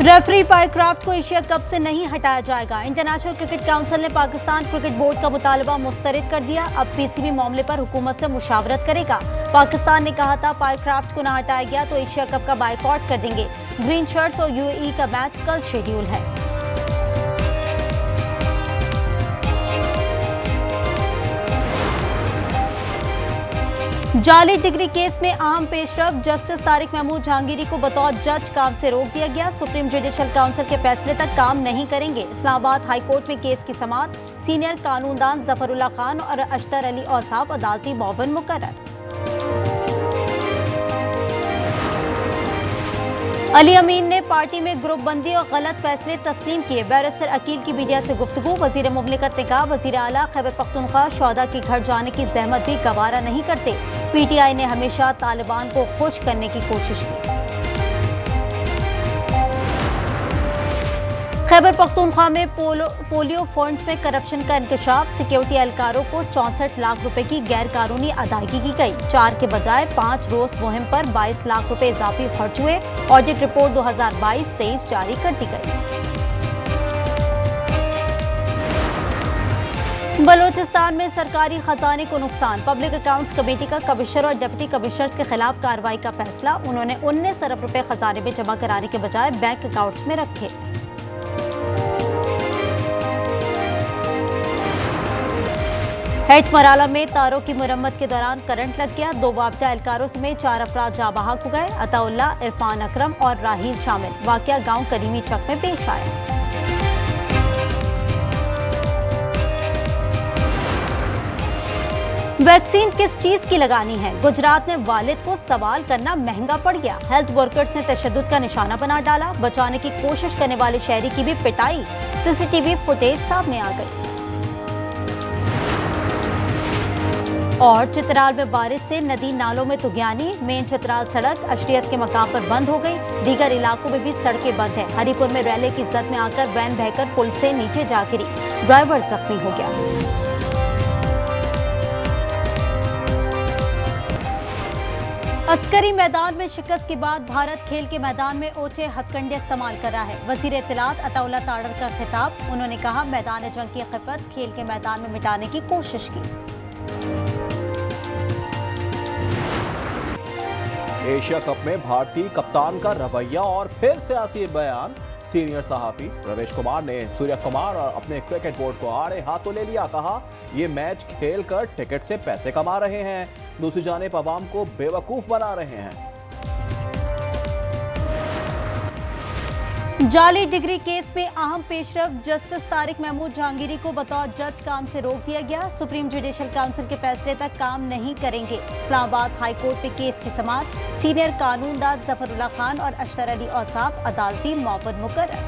Referee पायक्राफ्ट को Asia cup से नहीं हटाया जाएगा। इंटरनेशनल क्रिकेट काउंसिल ने पाकिस्तान क्रिकेट बोर्ड का मुतालबा मुस्तरद कर दिया। अब पीसीबी मामले पर हुकूमत से मुशावरत करेगा। पाकिस्तान ने कहा था पायक्राफ्ट को न हटाया गया तो एशिया कप का बायकॉट कर देंगे। ग्रीन शर्ट्स और यूएई का मैच कल शेड्यूल है। जाली डिग्री केस में अहम पेशरफ जस्टिस तारिक महमूद जहांगीरी को बतौर जज काम से रोक दिया गया। सुप्रीम जुडिशल काउंसिल के फैसले तक काम नहीं करेंगे। इस्लामाबाद हाई कोर्ट में केस की समाअत। सीनियर कानूनदान जफरुल्लाह खान और अशतर अली औसाफ अदालती मुअव्विन मुकर्रर। अली अमीन ने पार्टी में ग्रुप बंदी और गलत फैसले तस्लीम किए। बैरिस्टर अकील की मीडिया से गुफ्तगू। वजीर मुमलिकत ने कहा वजीर आला खैबर पख्तूनख्वा शोहदा के घर जाने की जहमत भी गवारा नहीं करते। पीटीआई ने हमेशा तालिबान को खुश करने की कोशिश की। खैबर पख्तूनख्वा में पोलियो फंड्स में करप्शन का इंकशाफ। सिक्योरिटी एहलकारों को 64 लाख रुपए की गैर कानूनी अदायगी की गई। 4 के बजाय 5 रोज मुहिम पर 22 लाख रुपए इजाफी खर्च हुए। ऑडिट रिपोर्ट 2022-23 जारी कर दी गई। बलूचिस्तान में सरकारी खजाने को नुकसान। पब्लिक अकाउंट्स कमेटी का कमिश्नर और डिप्टी कमिश्नर्स के खिलाफ कार्रवाई का फैसला। उन्होंने 19 अरब रुपए खजाने में जमा कराने के बजाय बैंक अकाउंट्स में रखे। हेट मराला में तारों की मुरम्मत के दौरान करंट लग गया। 2 मुआवजा एहलकारों समेत 4 अफराद जाँ बहक हो गए। अताउल्ला, इरफान अकरम और राहील शामिल। वाकया गांव करीमी चक में पेश आया। वैक्सीन किस चीज की लगानी है? गुजरात में वालिद को सवाल करना महंगा पड़ गया। हेल्थ वर्कर्स ने तशद्दुद का निशाना बना डाला। बचाने की कोशिश करने वाले शहरी की भी पिटाई। सीसीटीवी फुटेज सामने आ गई। और चित्राल में बारिश से नदी नालों में तुगयानी। मेन चित्राल सड़क अशरियत के मकाम पर बंद हो गई। दीगर इलाकों में भी सड़कें बंद हैं। हरिपुर में रैले की जद में आकर वैन बहकर पुल से नीचे जा गिरी। ड्राइवर जख्मी हो गया। अस्करी मैदान में शिकस्त के बाद भारत खेल के मैदान में ओछे हथकंडे इस्तेमाल कर रहा है। वजीर इत्तलात अताउल्ला ताड़र का खिताब। उन्होंने कहा मैदान जंग की खिफत खेल के मैदान में मिटाने की कोशिश की। एशिया कप में भारतीय कप्तान का रवैया और फिर सियासी बयान। सीनियर सहाफी रवेश कुमार ने सूर्य कुमार और अपने क्रिकेट बोर्ड को आड़े हाथों ले लिया। कहा ये मैच खेलकर टिकट से पैसे कमा रहे हैं, दूसरी जानिब अवाम को बेवकूफ बना रहे हैं। जाली डिग्री केस में अहम पेशरफ जस्टिस तारिक महमूद जहांगीरी को बतौर जज काम से रोक दिया गया। सुप्रीम जुडिशल काउंसिल के फैसले तक काम नहीं करेंगे। इस्लामाबाद हाई कोर्ट में केस की समाअत। सीनियर कानूनदान जफरुल्लाह खान और अशतर अली औसाफ अदालती मुअव्विन मुकर्रर।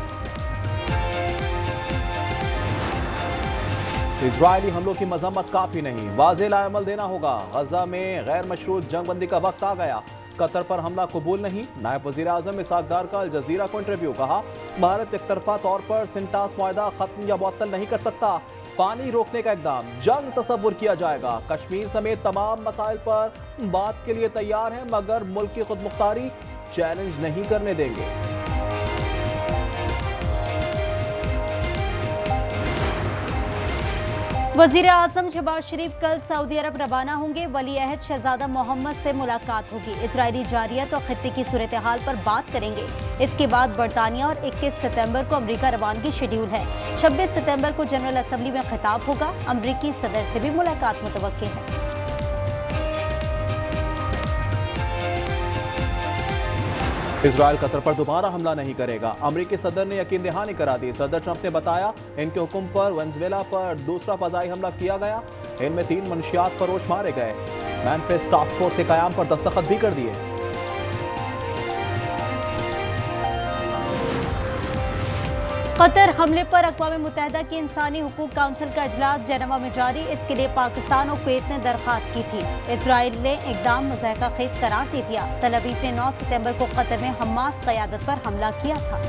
इजरायली हमलों की मजम्मत काफी नहीं, वाज़ेह लाअमल देना होगा। गजा में गैर मशरूत जंगबंदी का वक्त आ गया। कतर पर हमला कबूल नहीं। नायब वजीर आजम इसहाक डार का अल जजीरा को इंटरव्यू। कहा भारत एकतरफा तौर पर सिंटास मुआहदा खत्म या मुअत्तल नहीं कर सकता। पानी रोकने का इकदाम जंग तसव्वुर किया जाएगा। कश्मीर समेत तमाम मसाइल पर बात के लिए तैयार है मगर मुल्क की खुदमुख्तारी चैलेंज नहीं करने देंगे। वजीर आजम शहबाज शरीफ कल सऊदी अरब रवाना होंगे। वली अहद शहजादा मोहम्मद से मुलाकात होगी। इजरायली जारियत और खित्ते की सूरत हाल पर बात करेंगे। इसके बाद बरतानिया और 21 सितंबर को अमेरिका रवानगी शेड्यूल है। 26 सितंबर को जनरल असम्बली में खिताब होगा। अमेरिकी सदर से भी मुलाकात मुतवक्के है। इजराइल कतर पर दोबारा हमला नहीं करेगा। अमेरिकी सदर ने यकीन दहानी करा दी। सदर ट्रंप ने बताया इनके हुक्म पर वेनेजुएला पर दूसरा फजाई हमला किया गया। इनमें 3 मनशियात फरोश मारे गए। मैनफेस्ट टास्क फोर्स के कयाम पर दस्तखत भी कर दिए। कतर हमले पर अक़वाम मुत्तहिदा की इंसानी हुकूक काउंसिल का इजलास जेनेवा में जारी। इसके लिए पाकिस्तान और कुवैत ने दरख्वास्त की थी। इसराइल ने इक़दाम मज़ाक़ा खेज़ करार दे दिया। तल अवीव ने 9 सितंबर को कतर में हमास क़यादत पर हमला किया था।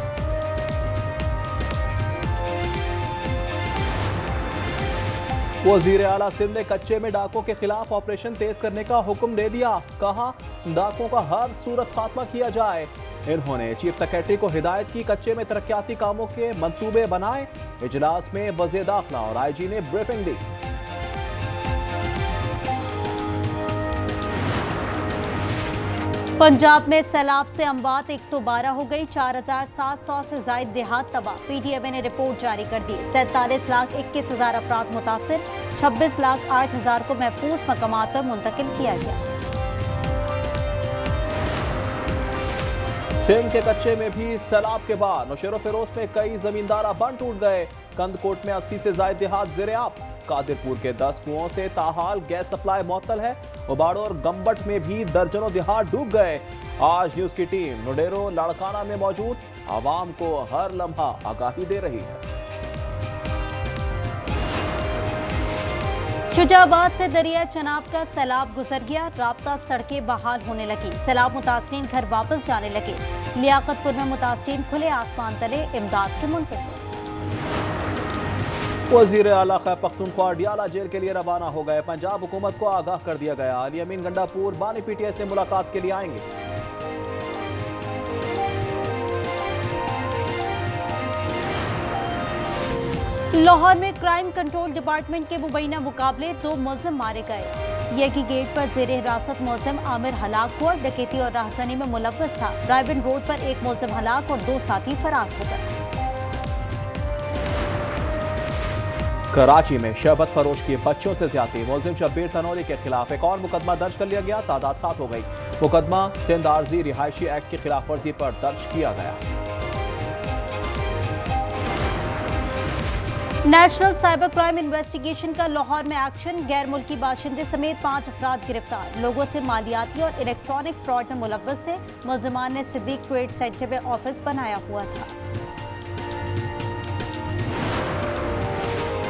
वज़ीर आला सिंध ने कच्चे में डाकों के खिलाफ ऑपरेशन तेज करने का हुक्म दे दिया। कहा डाकों का हर सूरत खात्मा किया जाए। इन्होंने चीफ सेक्रेटरी को हिदायत की कच्चे में तरक्याती कामों के मंसूबे बनाए। इजलास में वज़ीर दाखिला और आईजी ने ब्रीफिंग दी। पंजाब में सैलाब से अमवात 112 हो गई, 4700 से जायद देहात तबाह। पीटीआई ने रिपोर्ट जारी कर दी। 47,21,000 अफराद मुतासिर, 26,08,000 को महफूज मकामात पर मुंतकिल किया गया। सिंध के कच्चे में भी सैलाब के बाद नौशेरो फिरोज में कई जमींदारा बंद टूट गए। कंदकोट में 80 से जायद देहात ज़ेरे-आब। कादिरपुर के 10 कुओं से ताहाल गैस सप्लाई मुअत्तल है। उबाड़ो और गंबट में भी दर्जनों देहात डूब गए। आज न्यूज की टीम नुडेरो लाड़काना में मौजूद, आवाम को हर लम्हा आगाही दे रही है। शुजाबाद से दरिया चनाब का सैलाब गुजर गया, राब्ता सड़कें बहाल होने लगी। सैलाब मुतासरीन घर वापस जाने लगे। लियाकतपुर में मुतासरीन खुले आसमान तले इमदाद के मुंतज़िर। वज़ीर आला खैबर पख्तूनख्वा डियाला जेल के लिए रवाना हो गए। पंजाब हुकूमत को आगाह कर दिया गया। अली अमीन गंडापुर बानी पीटीआई से मुलाकात के लिए आएंगे। लाहौर में क्राइम कंट्रोल डिपार्टमेंट के मुबैना मुकाबले 2 मुलजिम मारे गए। यकी गेट पर जेर हिरासत मुलजिम आमिर हलाक हुआ। डकैती और राहजनी में मुलव्वस था। रायबन रोड पर एक मुलजिम हलाक और 2 साथी फरार हो गए। कराची में शरबत फरोश की बच्चों से ज्यादती, मुलजिम शब्बीर तनौरी के खिलाफ एक और मुकदमा दर्ज कर लिया गया। तादाद 7 हो गई। मुकदमा सिंध आरजी रिहायशी एक्ट की खिलाफ वर्जी पर दर्ज किया गया। नेशनल साइबर क्राइम इन्वेस्टिगेशन का लाहौर में एक्शन। गैर मुल्की बाशिंदे समेत 5 अफराद गिरफ्तार। लोगों से मालियाती और इलेक्ट्रॉनिक फ्रॉड में मुलव्वस थे। मुलजिमान ने सिद्दीक ट्रेड सेंटर में ऑफिस बनाया हुआ था।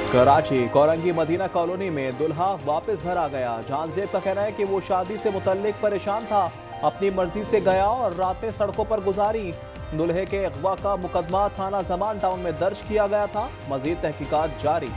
कराची कोरंगी मदीना कॉलोनी में दुल्हा वापस घर आ गया। जानजेब का कहना है कि वो शादी से मुतल्लिक परेशान था, अपनी मर्जी से गया और रातें सड़कों पर गुजारी। दुल्हे के अगवा का मुकदमा थाना जमान टाउन में दर्ज किया गया था। मजीद तहकीकात जारी।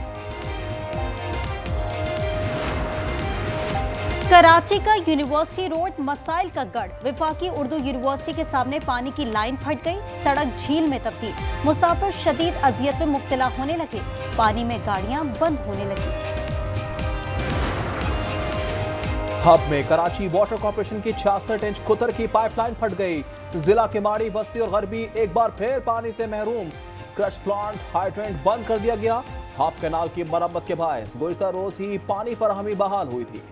कराची का यूनिवर्सिटी रोड मसाइल का गढ़। विफाकी उर्दू यूनिवर्सिटी के सामने पानी की लाइन फट गई, सड़क झील में तब्दील। मुसाफिर शदीद अजियत में मुब्तला होने लगे। पानी में गाड़ियां बंद होने लगी। हब में कराची वाटर कॉर्पोरेशन की 66 इंच कुतर की पाइपलाइन फट गई। जिला किमाड़ी, बस्ती और गरबी एक बार फिर पानी से महरूम। क्रश प्लांट, हाइड्रेंट बंद कर दिया गया। हब कैनाल की मरम्मत के बायस गुज़िश्ता रोज ही पानी फराहमी बहाल हुई थी।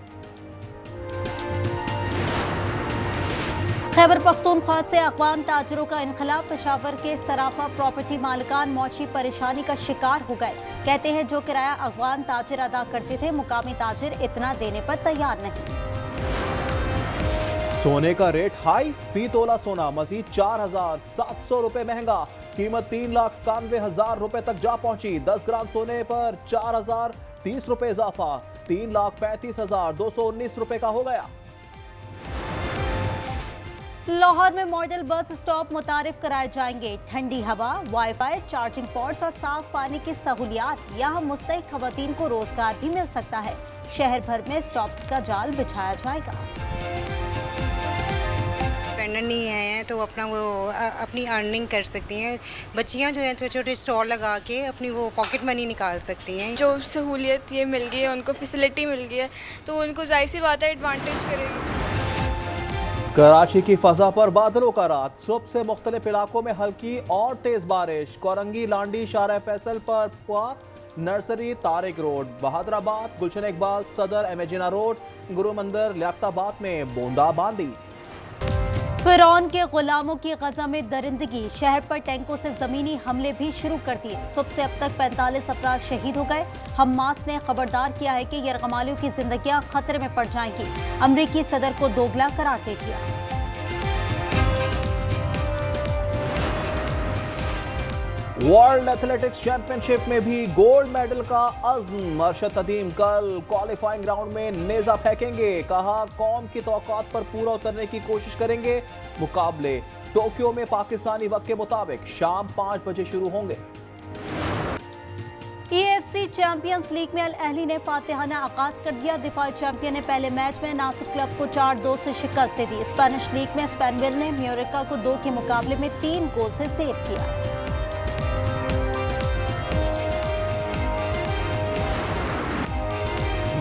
खैबर पख्तूनख्वा से अफगान ताजरों का इनखलाब। पेशावर के सराफा प्रॉपर्टी मालिकान मौशी परेशानी का शिकार हो गए। कहते हैं जो किराया अफगान ताजिर अदा करते थे, मुकामी ताजिर इतना देने पर तैयार नहीं। सोने का रेट हाई, फी तोला सोना मजीद 4,700 रुपए महंगा। कीमत 3,91,000 रुपए तक जा पहुंची। 10 ग्राम सोने पर 4,030 रुपए इजाफा, 3,35,219 रुपए का हो गया। लाहौर में मॉडल बस स्टॉप मुतारिफ कराए जाएंगे। ठंडी हवा, वाईफाई, चार्जिंग पॉइंट्स और साफ पानी की सहूलियात। यहाँ मुस्तहिक खवातीन को रोजगार भी मिल सकता है। शहर भर में स्टॉप्स का जाल बिछाया जाएगा। डिपेंडेंट नहीं है तो अपनी अर्निंग कर सकती हैं। बच्चियाँ जो हैं छोटे छोटे स्टॉल लगा के अपनी वो पॉकेट मनी निकाल सकती हैं। जो सहूलियत ये मिल गई है, उनको फैसिलिटी मिल गई है, तो उनको जाहिर सी बात है एडवांटेज करेगी। कराची की फजा पर बादलों का रात। सुबह से मुख्तलिफ इलाकों में हल्की और तेज बारिश। कोरंगी, लांडी, शारा फैसल पर नर्सरी, तारिक रोड, बहादुराबाद, गुलशन इकबाल, सदर, एमेजिना रोड, गुरु मंदिर, लियाकताबाद में बूंदाबांदी। फिरौन के गुलामों की गजा में दरिंदगी। शहर पर टैंकों से जमीनी हमले भी शुरू कर दिए। सुबह से अब तक 45 अफराद शहीद हो गए। हमास ने खबरदार किया है कि यरगमालियों की जिंदगियां खतरे में पड़ जाएंगी। अमरीकी सदर को दोगला करार दे दिया। वर्ल्ड एथलेटिक्स चैंपियनशिप में भी गोल्ड मेडल का अज़्म। अरशद अदीम कल क्वालिफाइंग राउंड में नेजा फेंकेंगे। कहा कौम की तौक़ात पर पूरा उतरने की कोशिश करेंगे। मुकाबले टोक्यो में पाकिस्तानी वक्त के मुताबिक शाम 5 बजे शुरू होंगे। EFC चैंपियंस लीग में अल अहली ने फातिहाना आगाज कर दिया। दिफाई चैंपियन ने पहले मैच में नासिर क्लब को 4-2 से शिकस्त दे दी। स्पेनिश लीग में स्पेनविल ने म्योरिका को 2 के मुकाबले में 3 गोल से सेव किया।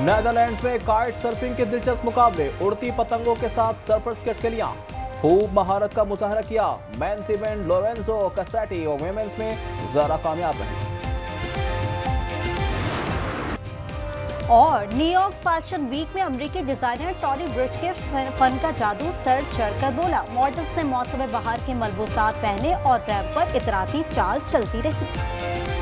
नेदरलैंड्स में काइट सर्फिंग के दिलचस्प मुकाबले, उड़ती पतंगों के साथ सर्फर्स की अटकलियां, खूब महारत का मुजाहरा किया। मेंस इवेंट लोरेंजो कैसेटी और वुमेन्स में जरा कामयाब रही। और न्यूयॉर्क फैशन वीक में अमेरिकी डिजाइनर टॉनी ब्रिज के फन का जादू सर चढ़कर बोला। मॉडल्स ने मौसम बहार के मलबूसात पहने और रैंप पर इतराती चाल चलती रही।